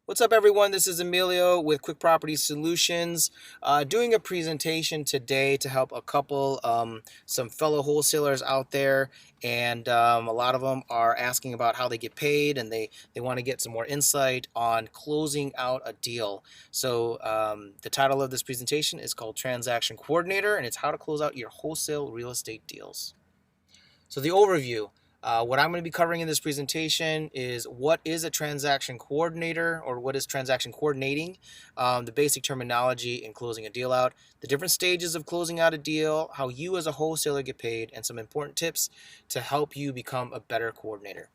What's up, everyone? This is Emilio with Quick Property Solutions, doing a presentation today to help a couple, some fellow wholesalers out there, and a lot of them are asking about how they get paid, and they want to get some more insight on closing out a deal. So the title of this presentation is called Transaction Coordinator, and it's how to close out your wholesale real estate deals. So the overview. What I'm going to be covering in this presentation is what is a transaction coordinator, or what is transaction coordinating, the basic terminology in closing a deal out, the different stages of closing out a deal, how you as a wholesaler get paid, and some important tips to help you become a better coordinator.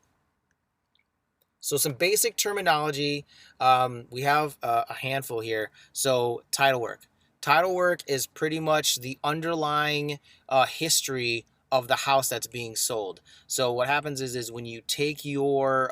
So some basic terminology, we have a handful here. So title work. Title work is pretty much the underlying history of the house that's being sold. So what happens is when you take your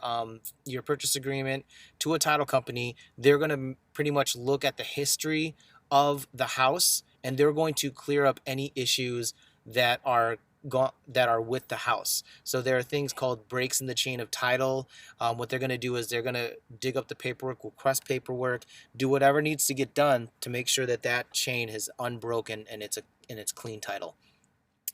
purchase agreement to a title company, they're going to pretty much look at the history of the house, and they're going to clear up any issues that are with the house. So there are things called breaks in the chain of title. What they're going to do is they're going to dig up the paperwork, request paperwork, do whatever needs to get done to make sure that that chain is unbroken and it's clean title.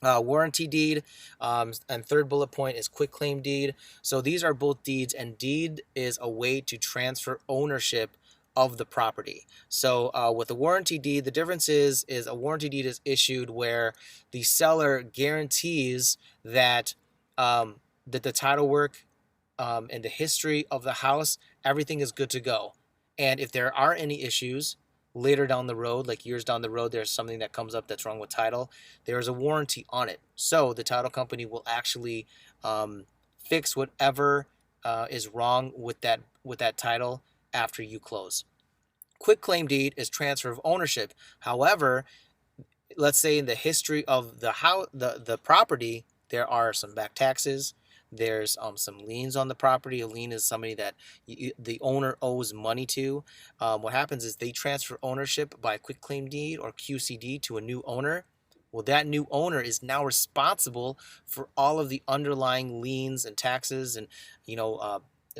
Warranty deed, and third bullet point is quick claim deed. So these are both deeds, and deed is a way to transfer ownership of the property. So with a warranty deed, the difference is a warranty deed is issued where the seller guarantees that that the title work and the history of the house, everything is good to go. And if there are any issues later down the road, like years down the road, there's something that comes up that's wrong with title, there is a warranty on it. So the title company will actually fix whatever is wrong with that title after you close. Quick claim deed is transfer of ownership. However, let's say in the history of the property, there are some back taxes. There's some liens on the property. A lien is somebody that the owner owes money to. What happens is they transfer ownership by quick claim deed or QCD to a new owner. Well, that new owner is now responsible for all of the underlying liens and taxes, and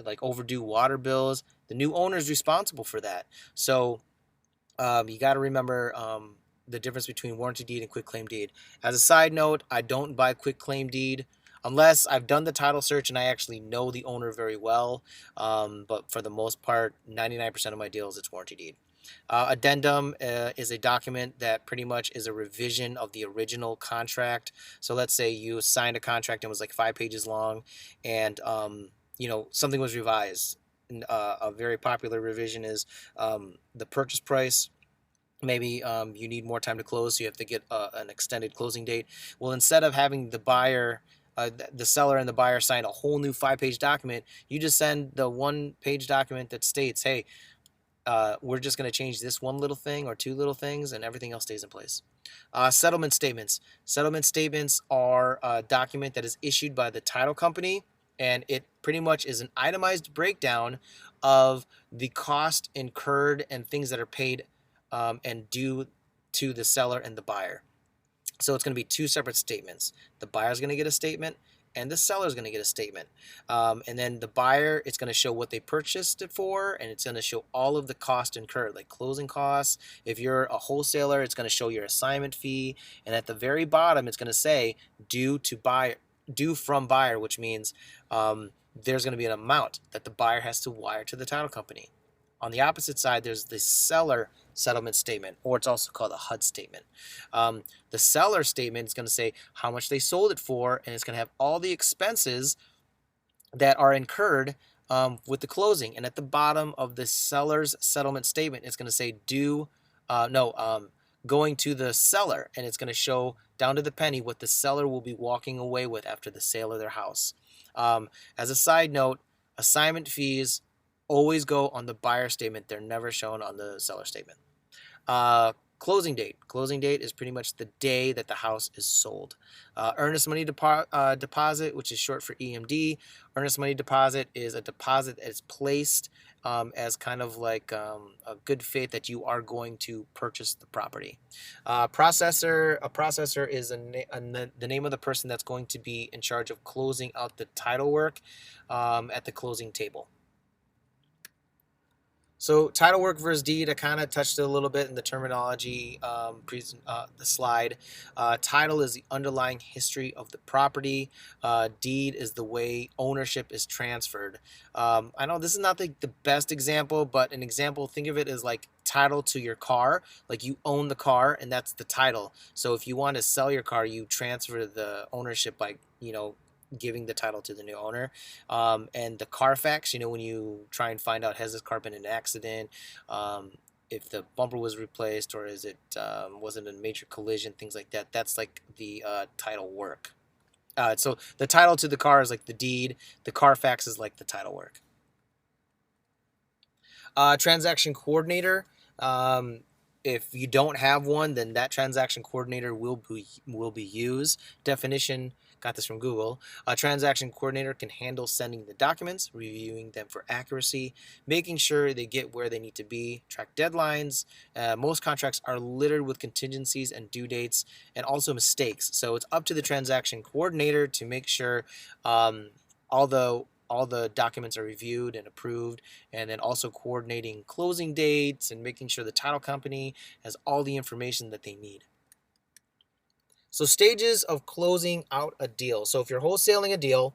like overdue water bills. The new owner is responsible for that. So you got to remember the difference between warranty deed and quick claim deed. As a side note, I don't buy quick claim deed unless I've done the title search and I actually know the owner very well. But for the most part, 99% of my deals, it's warranty deed. Addendum is a document that pretty much is a revision of the original contract. So let's say you signed a contract and it was like 5 pages long, and something was revised. A very popular revision is the purchase price. Maybe you need more time to close, so you have to get an extended closing date. Well, instead of having the seller and the buyer sign a whole new 5-page document, you just send the 1-page document that states, hey, we're just going to change this one little thing or 2 little things, and everything else stays in place. Settlement statements. Settlement statements are a document that is issued by the title company, and it pretty much is an itemized breakdown of the cost incurred and things that are paid and due to the seller and the buyer. So it's going to be 2 separate statements. The buyer's going to get a statement, and the seller's going to get a statement. And then the buyer, it's going to show what they purchased it for, and it's going to show all of the cost incurred, like closing costs. If you're a wholesaler, it's going to show your assignment fee. And at the very bottom, it's going to say due from buyer, which means there's going to be an amount that the buyer has to wire to the title company. On the opposite side, there's the seller settlement statement, or it's also called a HUD statement. The seller statement is going to say how much they sold it for, and it's going to have all the expenses that are incurred with the closing. And at the bottom of the seller's settlement statement, it's going to say going to the seller, and it's going to show down to the penny what the seller will be walking away with after the sale of their house. As a side note, assignment fees always go on the buyer statement. They're never shown on the seller statement. Closing date. Closing date is pretty much the day that the house is sold. Earnest money deposit, which is short for EMD. Earnest money deposit is a deposit that is placed as kind of like a good faith that you are going to purchase the property. Processor. A processor is the name of the person that's going to be in charge of closing out the title work at the closing table. So title work versus deed, I kind of touched it a little bit in the terminology, the slide. Title is the underlying history of the property. Deed is the way ownership is transferred. I know this is not the best example, but an example, think of it as like title to your car. Like you own the car and that's the title. So if you want to sell your car, you transfer the ownership by, giving the title to the new owner. And the Carfax, when you try and find out has this car been in an accident, if the bumper was replaced or is it wasn't a major collision, things like that. That's like the title work. So the title to the car is like the deed. The Carfax is like the title work. Transaction coordinator. Um, if you don't have one, then that transaction coordinator will be used. Definition. Got this from Google. A transaction coordinator can handle sending the documents, reviewing them for accuracy, making sure they get where they need to be, track deadlines. Most contracts are littered with contingencies and due dates and also mistakes. So it's up to the transaction coordinator to make sure all the documents are reviewed and approved, and then also coordinating closing dates and making sure the title company has all the information that they need. So stages of closing out a deal. So if you're wholesaling a deal,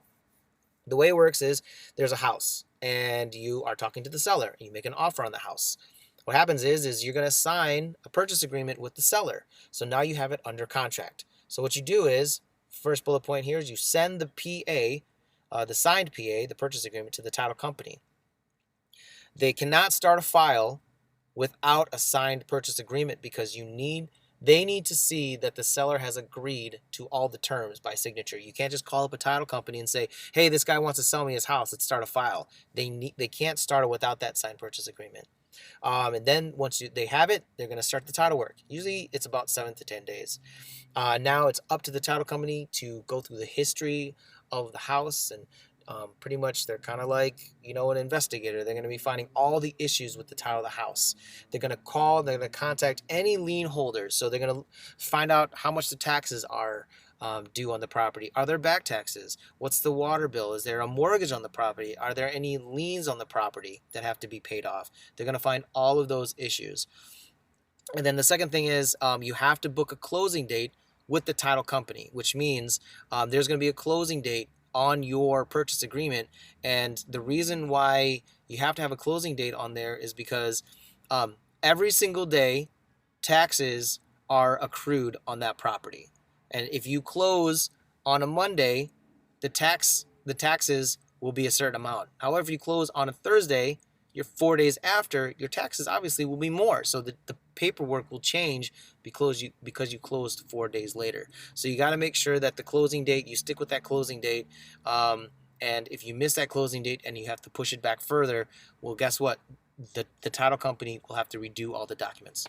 the way it works is there's a house and you are talking to the seller and you make an offer on the house. What happens is you're going to sign a purchase agreement with the seller. So now you have it under contract. So what you do is, first bullet point here is you send the PA, the signed PA, the purchase agreement, to the title company. They cannot start a file without a signed purchase agreement because they need to see that the seller has agreed to all the terms by signature. You can't just call up a title company and say, "Hey, this guy wants to sell me his house. Let's start a file." They can't start it without that signed purchase agreement. And then once they have it, they're going to start the title work. Usually it's about 7 to 10 days. Now it's up to the title company to go through the history of the house, and pretty much they're kind of like, an investigator. They're going to be finding all the issues with the title of the house. They're going to contact any lien holders. So they're going to find out how much the taxes are due on the property. Are there back taxes? What's the water bill? Is there a mortgage on the property? Are there any liens on the property that have to be paid off? They're going to find all of those issues. And then the second thing is you have to book a closing date with the title company, which means there's going to be a closing date on your purchase agreement. And the reason why you have to have a closing date on there is because every single day taxes are accrued on that property. And if you close on a Monday, the taxes will be a certain amount. However, if you close on a Thursday, you're 4 days after, your taxes obviously will be more. So the paperwork will change because you closed 4 days later. So you got to make sure that the closing date, you stick with that closing date. And if you miss that closing date and you have to push it back further, well, guess what? The title company will have to redo all the documents.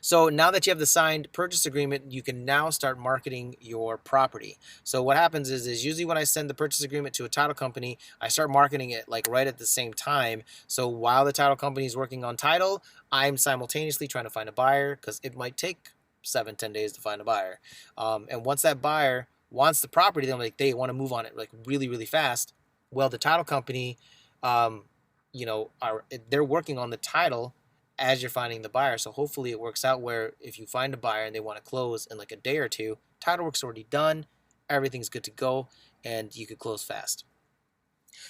So now that you have the signed purchase agreement, you can now start marketing your property. So what happens is usually when I send the purchase agreement to a title company, I start marketing it like right at the same time. So while the title company is working on title, I'm simultaneously trying to find a buyer because it might take 7-10 days to find a buyer. And once that buyer wants the property, then like they want to move on it like really, really fast. Well, the title company, they're working on the title as you're finding the buyer. So hopefully it works out where if you find a buyer and they want to close in like a day or two, title work's already done, everything's good to go, and you could close fast.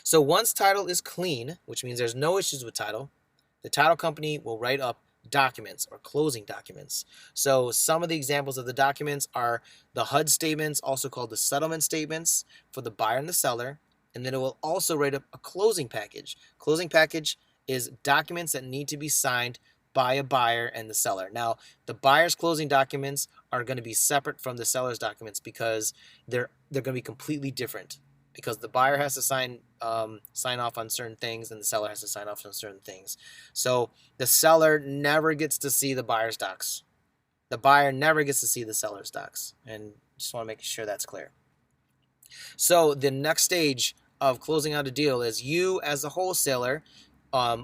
So once title is clean, which means there's no issues with title, the title company will write up documents or closing documents. So some of the examples of the documents are the HUD statements, also called the settlement statements for the buyer and the seller. And then it will also write up a closing package. Closing package is documents that need to be signed by a buyer and the seller. Now, the buyer's closing documents are going to be separate from the seller's documents because they're going to be completely different. Because the buyer has to sign off on certain things and the seller has to sign off on certain things. So the seller never gets to see the buyer's docs. The buyer never gets to see the seller's docs. And just want to make sure that's clear. So the next stage of closing out a deal is you as a wholesaler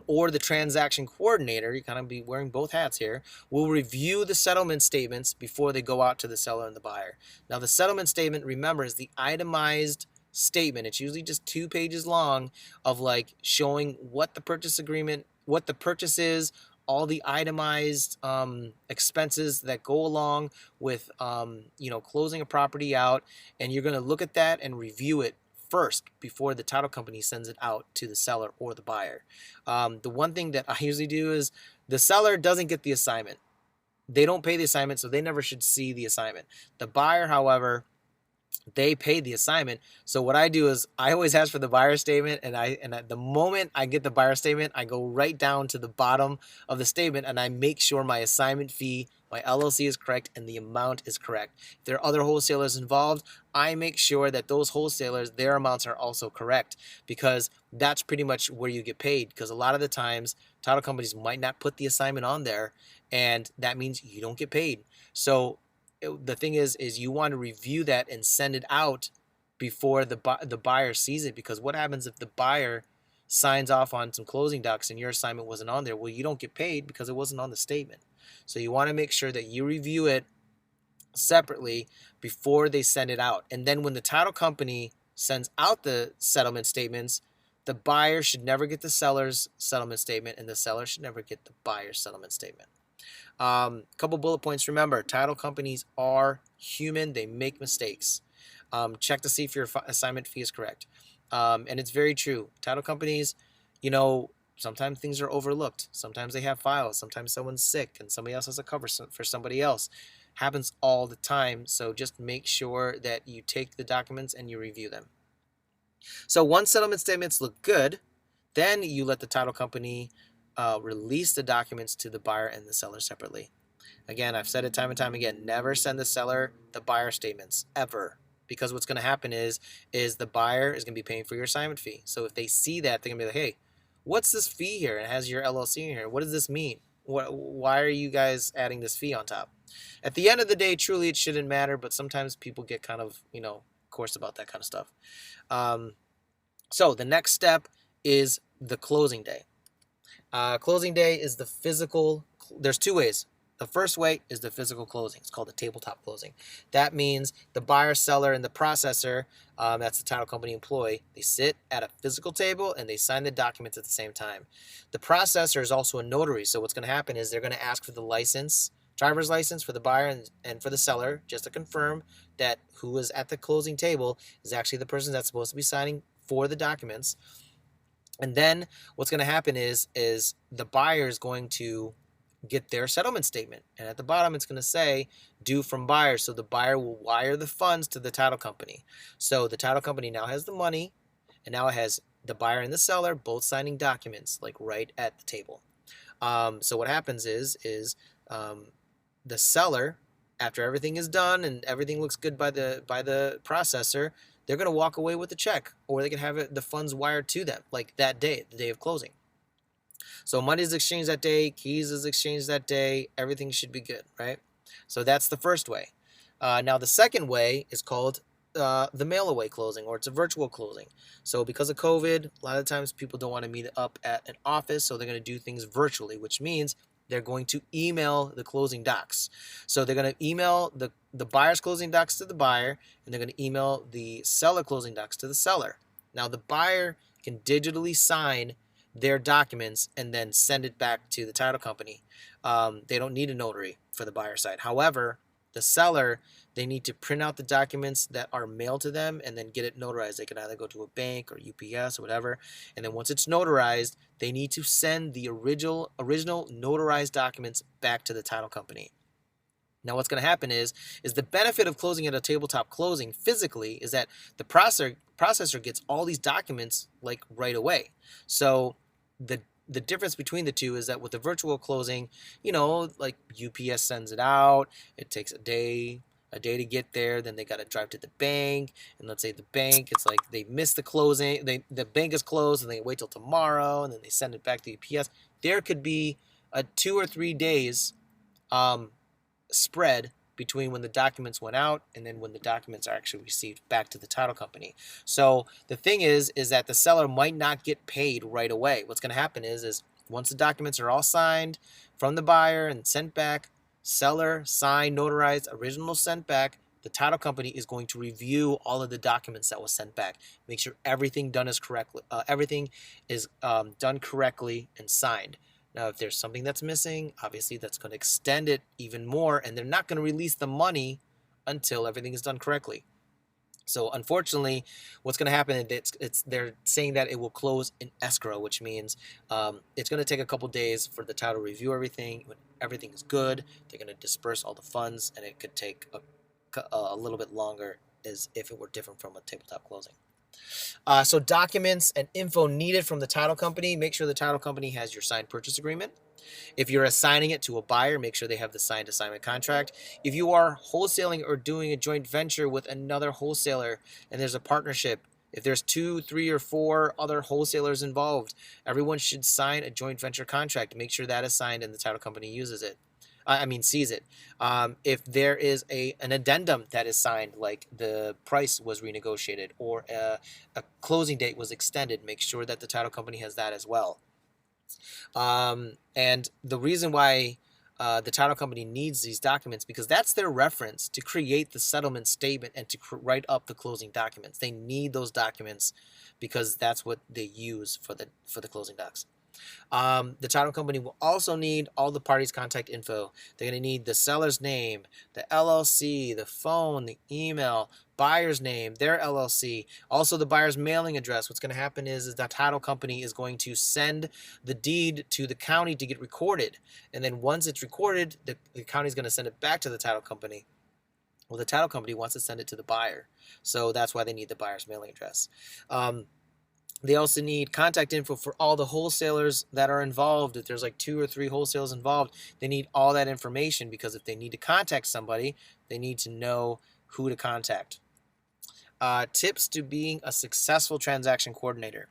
or the transaction coordinator, you kind of be wearing both hats here, will review the settlement statements before they go out to the seller and the buyer. Now, the settlement statement, remember, is the itemized statement. It's usually just 2 pages long of like showing what the purchase agreement, what the purchase is, all the itemized expenses that go along with closing a property out, and you're going to look at that and review it first before the title company sends it out to the seller or the buyer. The one thing that I usually do is the seller doesn't get the assignment. They don't pay the assignment, so they never should see the assignment. The buyer, however, they paid the assignment. So what I do is I always ask for the buyer statement, and at the moment I get the buyer statement, I go right down to the bottom of the statement and I make sure my assignment fee, my LLC is correct, and the amount is correct. If there are other wholesalers involved, I make sure that those wholesalers, their amounts are also correct, because that's pretty much where you get paid. Because a lot of the times title companies might not put the assignment on there, and that means you don't get paid. So the thing is you want to review that and send it out before the buyer sees it, because what happens if the buyer signs off on some closing docs and your assignment wasn't on there? Well, you don't get paid because it wasn't on the statement. So you want to make sure that you review it separately before they send it out. And then when the title company sends out the settlement statements, the buyer should never get the seller's settlement statement, and the seller should never get the buyer's settlement statement. Couple bullet points. Remember, title companies are human. They make mistakes. Check to see if your assignment fee is correct. And it's very true. Title companies, sometimes things are overlooked. Sometimes they have files. Sometimes someone's sick and somebody else has a cover for somebody else. Happens all the time. So just make sure that you take the documents and you review them. So once settlement statements look good, then you let the title company release the documents to the buyer and the seller separately. Again, I've said it time and time again, never send the seller the buyer statements, ever. Because what's going to happen is the buyer is going to be paying for your assignment fee. So if they see that, they're going to be like, hey, what's this fee here? It has your LLC in here. What does this mean? Why are you guys adding this fee on top? At the end of the day, truly, it shouldn't matter, but sometimes people get kind of, coarse about that kind of stuff. So the next step is the closing day. Closing day is the physical. There's 2 ways. The first way is the physical closing. It's called the tabletop closing. That means the buyer, seller, and the processor, that's the title company employee, they sit at a physical table and they sign the documents at the same time. The processor is also a notary. So what's going to happen is they're going to ask for the license, driver's license for the buyer and for the seller, just to confirm that who is at the closing table is actually the person that's supposed to be signing for the documents. And then what's going to happen is the buyer is going to get their settlement statement. And at the bottom, it's going to say due from buyer. So the buyer will wire the funds to the title company. So the title company now has the money, and now it has the buyer and the seller both signing documents, like right at the table. So what happens is the seller, after everything is done and everything looks good by the processor, they're going to walk away with the check, or they can have the funds wired to them, like that day, the day of closing. So money is exchanged that day, keys is exchanged that day, everything should be good, right? So that's the first way. Now the second way is called the mail-away closing, or it's a virtual closing. So because of COVID, a lot of times people don't want to meet up at an office, so they're going to do things virtually, which means they're going to email the closing docs. So they're going to email the buyer's closing docs to the buyer, and they're going to email the seller closing docs to the seller. Now the buyer can digitally sign their documents and then send it back to the title company. They don't need a notary for the buyer side. However, the seller, they need to print out the documents that are mailed to them and then get it notarized. They can either go to a bank or UPS or whatever. And then once it's notarized, they need to send the original notarized documents back to the title company. Now what's going to happen is the benefit of closing at a tabletop closing physically is that the processor gets all these documents like right away. So the difference between the two is that with the virtual closing, like UPS sends it out, it takes a day to get there, then they got to drive to the bank, and let's say the bank, it's like they missed the closing, the bank is closed, and they wait till tomorrow, and then they send it back to UPS. There could be a 2 or 3 days spread between when the documents went out and then when the documents are actually received back to the title company. So the thing is that the seller might not get paid right away. What's going to happen is once the documents are all signed from the buyer and sent back, seller, signed, notarized, original sent back, the title company is going to review all of the documents that was sent back, make sure everything done is correctly, everything is done correctly and signed. Now, if there's something that's missing, obviously that's going to extend it even more, and they're not going to release the money until everything is done correctly. So unfortunately, what's going to happen is they're saying that it will close in escrow, which means it's going to take a couple days for the title to review everything. When everything is good, they're going to disperse all the funds, and it could take a little bit longer as if it were different from a tabletop closing. So documents and info needed from the title company. Make sure the title company has your signed purchase agreement. If you're assigning it to a buyer, make sure they have the signed assignment contract. If you are wholesaling or doing a joint venture with another wholesaler and there's a partnership, if there's 2, 3, or 4 other wholesalers involved, everyone should sign a joint venture contract. Make sure that is signed and the title company uses it. Sees it. If there is an addendum that is signed, like the price was renegotiated or a closing date was extended, make sure that the title company has that as well. And the reason why the title company needs these documents, because that's their reference to create the settlement statement and to write up the closing documents. They need those documents because that's what they use for the closing docs. The title company will also need all the parties' contact info. They're going to need the seller's name, the LLC, the phone, the email, buyer's name, their LLC, also the buyer's mailing address. What's going to happen is the title company is going to send the deed to the county to get recorded. And then once it's recorded, the county is going to send it back to the title company. Well, the title company wants to send it to the buyer. So that's why they need the buyer's mailing address. They also need contact info for all the wholesalers that are involved. If there's like 2 or 3 wholesalers involved, they need all that information, because if they need to contact somebody, they need to know who to contact. Tips to being a successful transaction coordinator: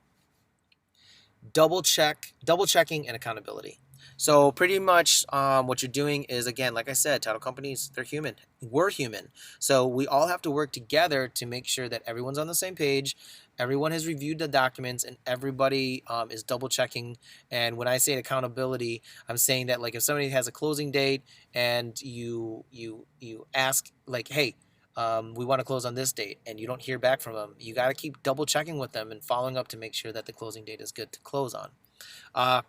double checking, and accountability. So pretty much what you're doing is, again, like I said, title companies, they're human. We're human. So we all have to work together to make sure that everyone's on the same page, everyone has reviewed the documents, and everybody is double checking. And when I say accountability, I'm saying that, like, if somebody has a closing date and you ask, like, hey, we want to close on this date, and you don't hear back from them, you got to keep double checking with them and following up to make sure that the closing date is good to close on.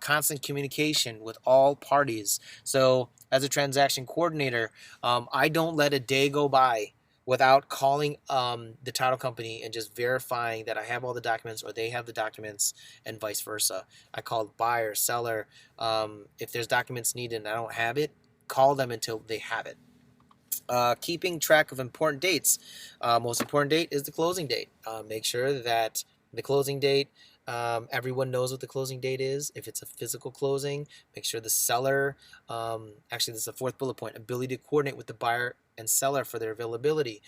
Constant communication with all parties. So as a transaction coordinator, I don't let a day go by without calling the title company and just verifying that I have all the documents or they have the documents, and vice versa. I call buyer, seller. If there's documents needed and I don't have it, call them until they have it. Keeping track of important dates. Most important date is the closing date. Make sure that the closing date, everyone knows what the closing date is. If it's a physical closing, make sure the seller, actually this is the 4th bullet point, ability to coordinate with the buyer and seller for their availability.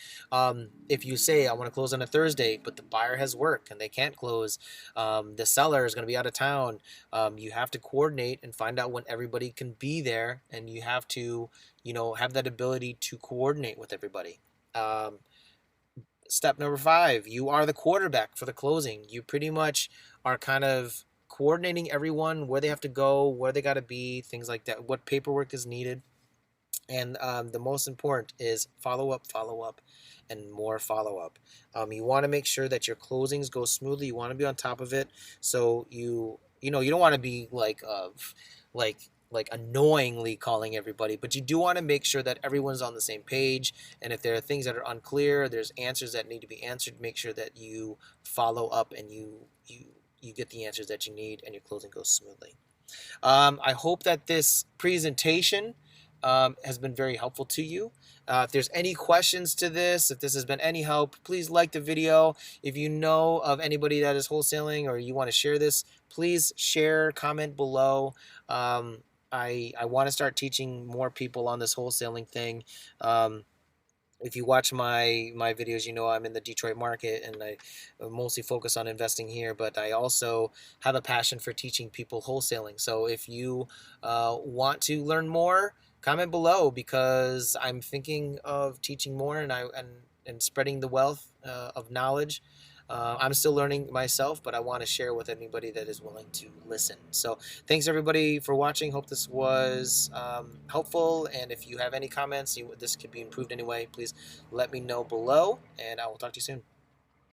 If you say, I want to close on a Thursday, but the buyer has work and they can't close, the seller is going to be out of town, you have to coordinate and find out when everybody can be there, and you have to, have that ability to coordinate with everybody. Step number 5, you are the quarterback for the closing. You pretty much are kind of coordinating everyone, where they have to go, where they got to be, things like that, what paperwork is needed. And the most important is follow up, and more follow up. You want to make sure that your closings go smoothly. You want to be on top of it. So you don't want to be like annoyingly calling everybody, but you do want to make sure that everyone's on the same page. And if there are things that are unclear, there's answers that need to be answered, make sure that you follow up and you get the answers that you need, and your closing goes smoothly. I hope that this presentation has been very helpful to you. If there's any questions to this, if this has been any help, please like the video. If you know of anybody that is wholesaling or you want to share this, please share, comment below. I want to start teaching more people on this wholesaling thing. If you watch my videos, I'm in the Detroit market, and I mostly focus on investing here, but I also have a passion for teaching people wholesaling. So if you want to learn more, comment below, because I'm thinking of teaching more, and spreading the wealth of knowledge. I'm still learning myself, but I want to share with anybody that is willing to listen. So thanks everybody for watching. Hope this was helpful. And if you have any comments, this could be improved anyway, please let me know below, and I will talk to you soon.